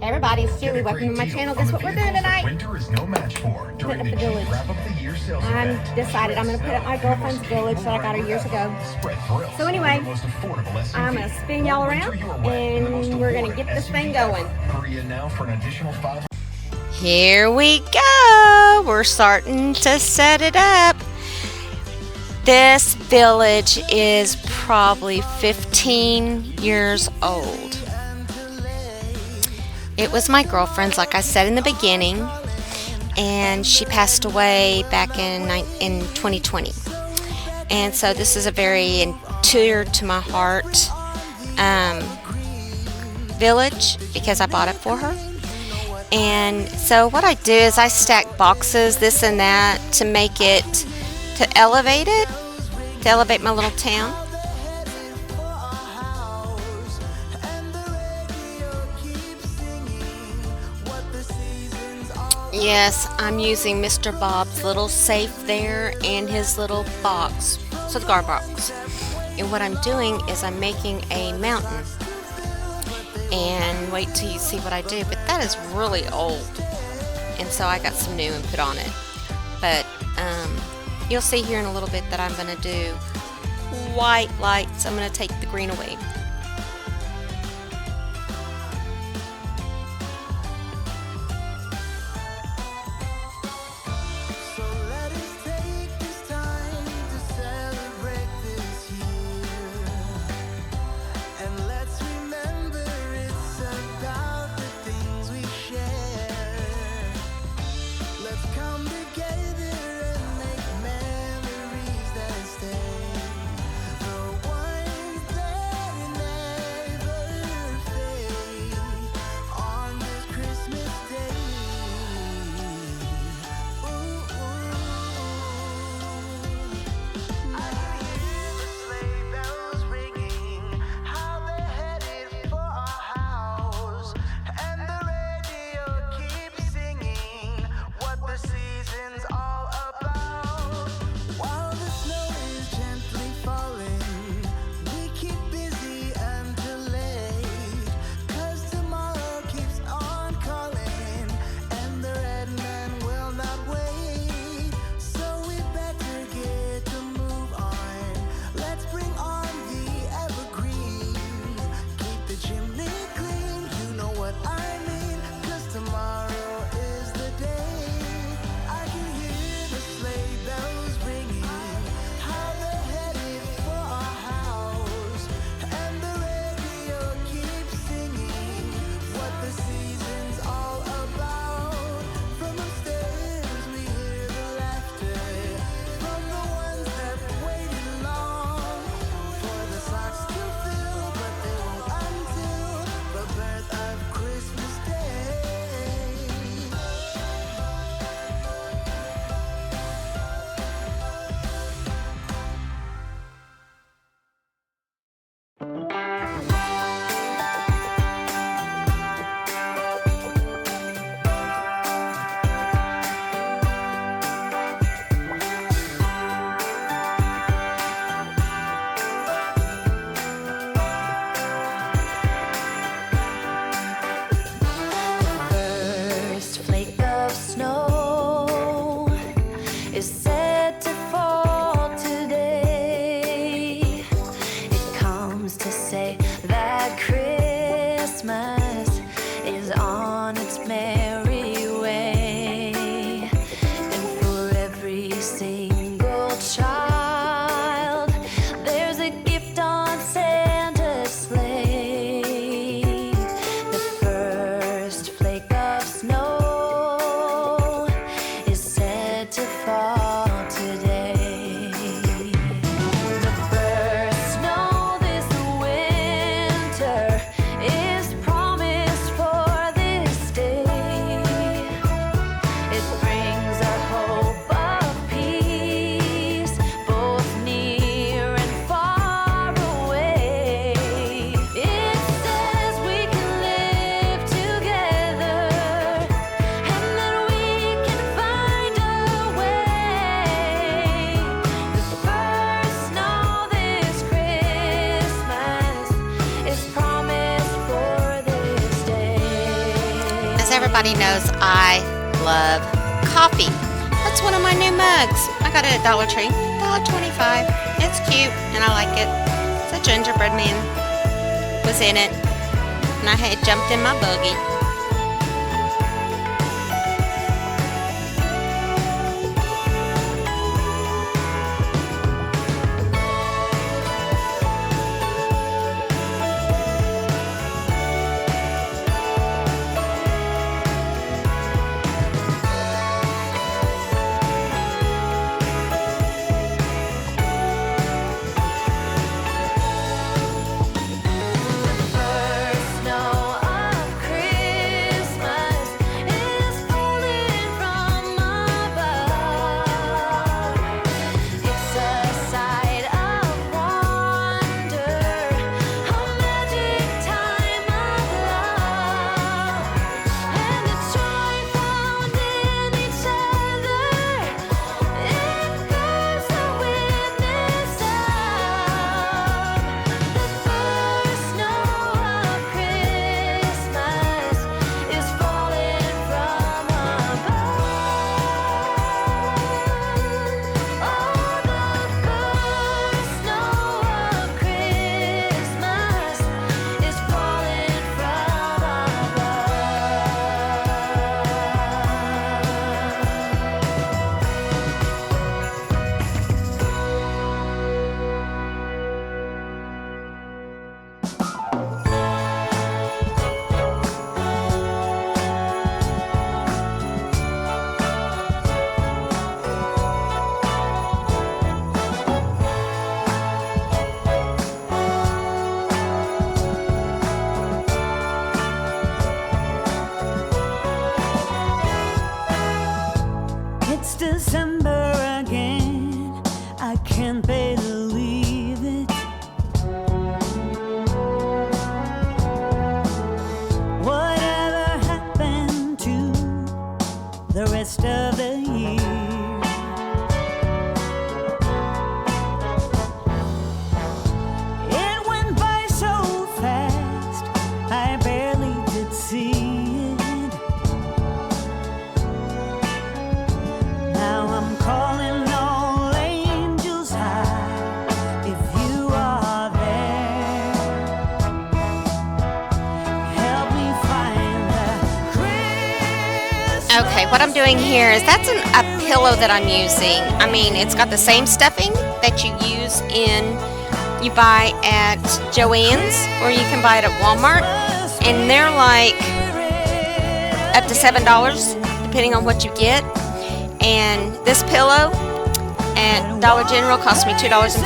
Hey everybody, it's Julie. Welcome to my channel. Guess what we're doing tonight? Winter is no match for Putting up during the village. wrap up the year sales I'm event. decided I'm going to put up my girlfriend's village that I got her years ago. So anyway, I'm going to spin y'all around and we're going to get this thing going. Hurry in now for an additional $5. Here we go. We're starting to set it up. This village is probably 15 years old. It was my girlfriend's, like I said in the beginning, and she passed away back in 2020. And so this is a very dear to my heart village because I bought it for her. And so what I do is I stack boxes, this and that, to make it, to elevate my little town. Yes, I'm using Mr. Bob's little safe there and his little box, cigar box. And what I'm doing is I'm making a mountain. And wait till you see what I do. But that is really old. And so I got some new and put on it. But you'll see here in a little bit that I'm going to do white lights. I'm going to take the green away. as everybody knows, I love coffee. That's one of my new mugs. I got it at Dollar Tree, $1.25. It's cute and I like it. It's a gingerbread man was in it, and I had jumped in my buggy. It's December again, I can't believe it. Whatever happened to the rest of the year? It went by so fast, I barely did see it. Now I'm calling all angels high, if you are there, help me find the Christmas. Okay, what I'm doing here is that's a pillow that I'm using. I mean, it's got the same stuffing that you use you buy at Joann's, or you can buy it at Walmart, and they're like up to $7 depending on what you get. And this pillow at Dollar General cost me $2.50.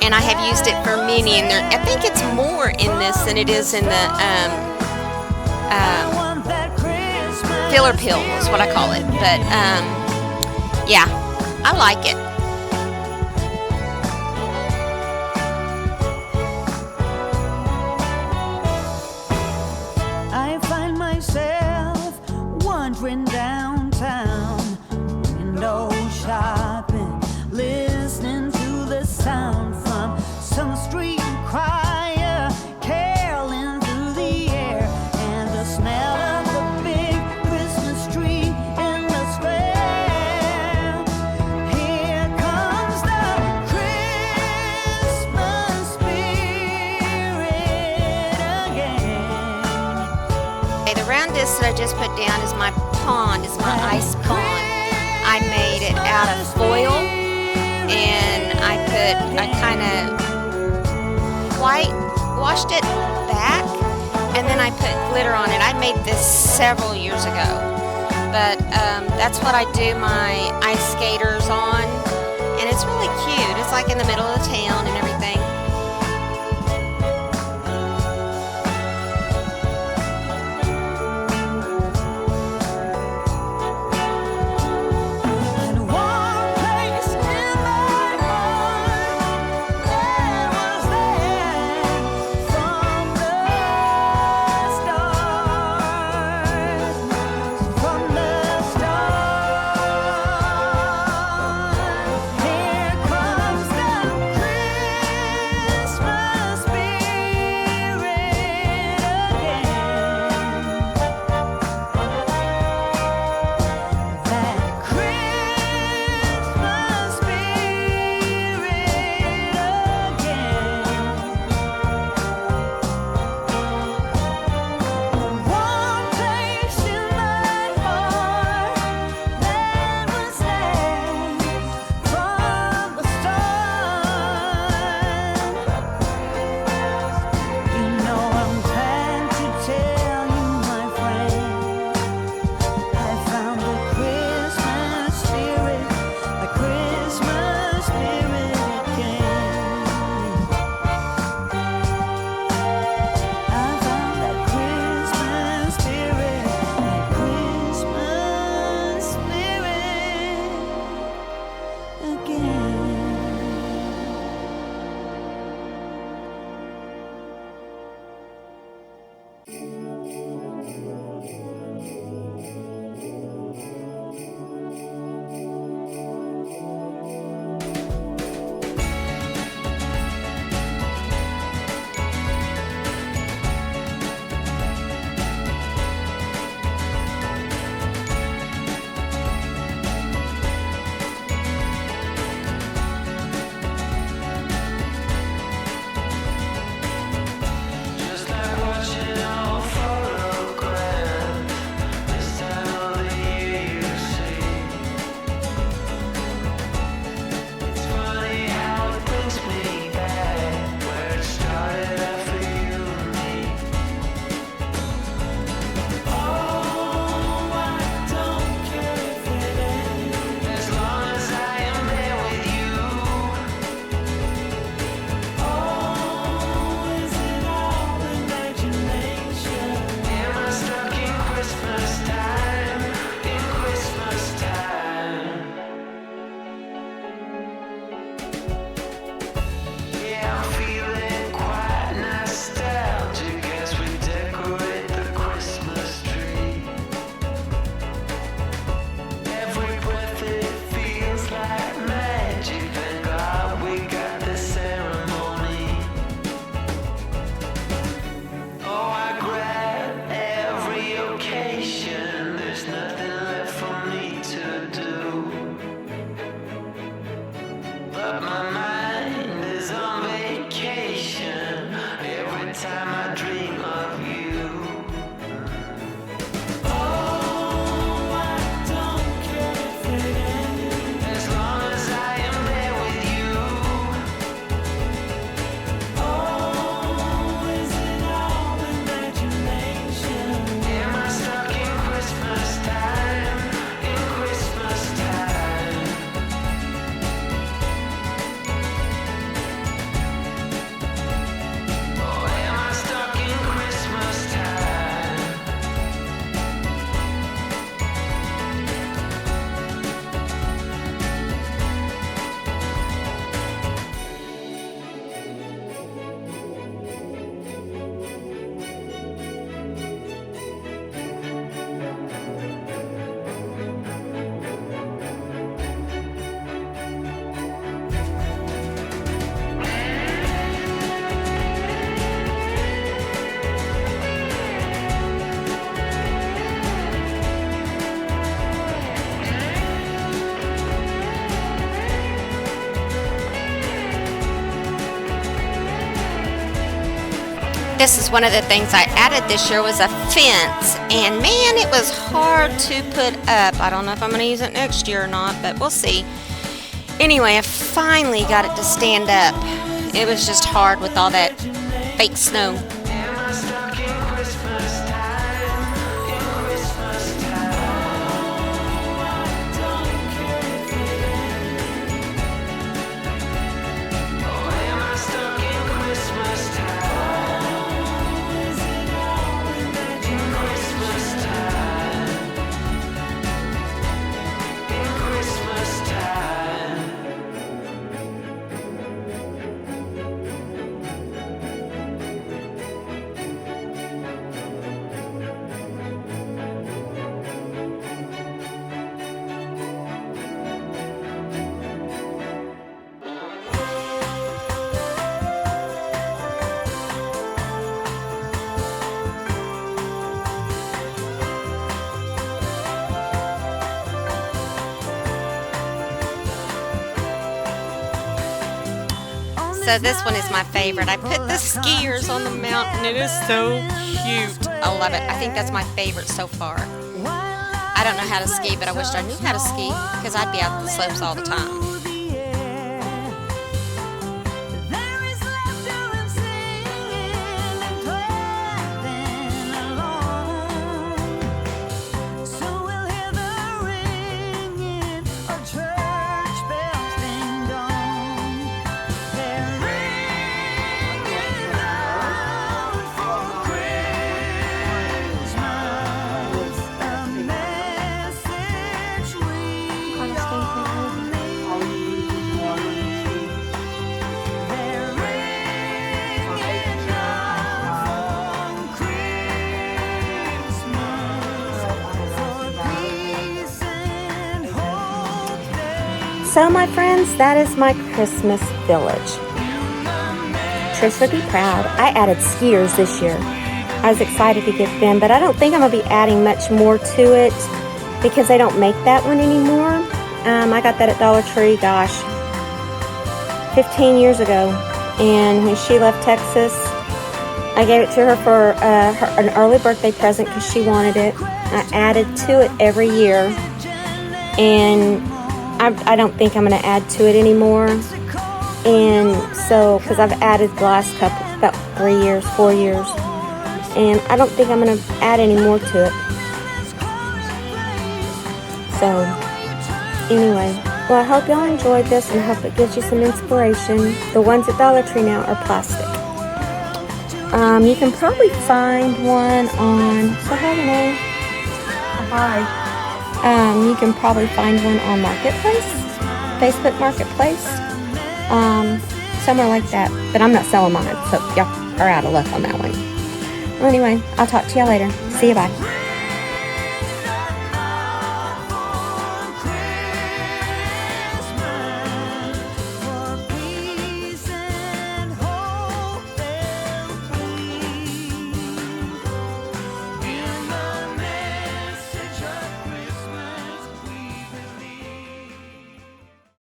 And I have used it for many, and I think it's more in this than it is in the filler pill is what I call it. But yeah, I like it. I find myself wandering downtown, window shopping, listening to the sound from some street choir caroling through the air, and the smell of the big Christmas tree in the square. Here comes the Christmas spirit again. Okay, the round disc that I just put down is my pond, is my ice pond. I made it out of foil, and I kind of washed it back, and then I put glitter on it. I made this several years ago, but that's what I do my ice skaters on, and it's really cute. It's like in the middle of the town and everything. this is one of the things I added this year was a fence, and man, it was hard to put up. I don't know if I'm going to use it next year or not, but we'll see. Anyway, I finally got it to stand up. It was just hard with all that fake snow. So this one is my favorite. I put the skiers on the mountain. It is so cute. I love it. I think that's my favorite so far. I don't know how to ski, but I wish I knew how to ski because I'd be out the slopes all the time. So my friends, that is my Christmas village. Trish would be proud. I added skiers this year. I was excited to get them, but I don't think I'm going to be adding much more to it because they don't make that one anymore. I got that at Dollar Tree, gosh, 15 years ago. And when she left Texas, I gave it to her for an early birthday present because she wanted it. I added to it every year. And I don't think I'm going to add to it anymore. And so, because I've added the last couple, about 3 years, 4 years. And I don't think I'm going to add any more to it. So, anyway. Well, I hope y'all enjoyed this and I hope it gives you some inspiration. The ones at Dollar Tree now are plastic. You can probably find one on, so hi Renee. Hi. You can probably find one on Marketplace, Facebook Marketplace, somewhere like that. But I'm not selling mine, so y'all are out of luck on that one. Well, anyway, I'll talk to y'all later. See you, bye.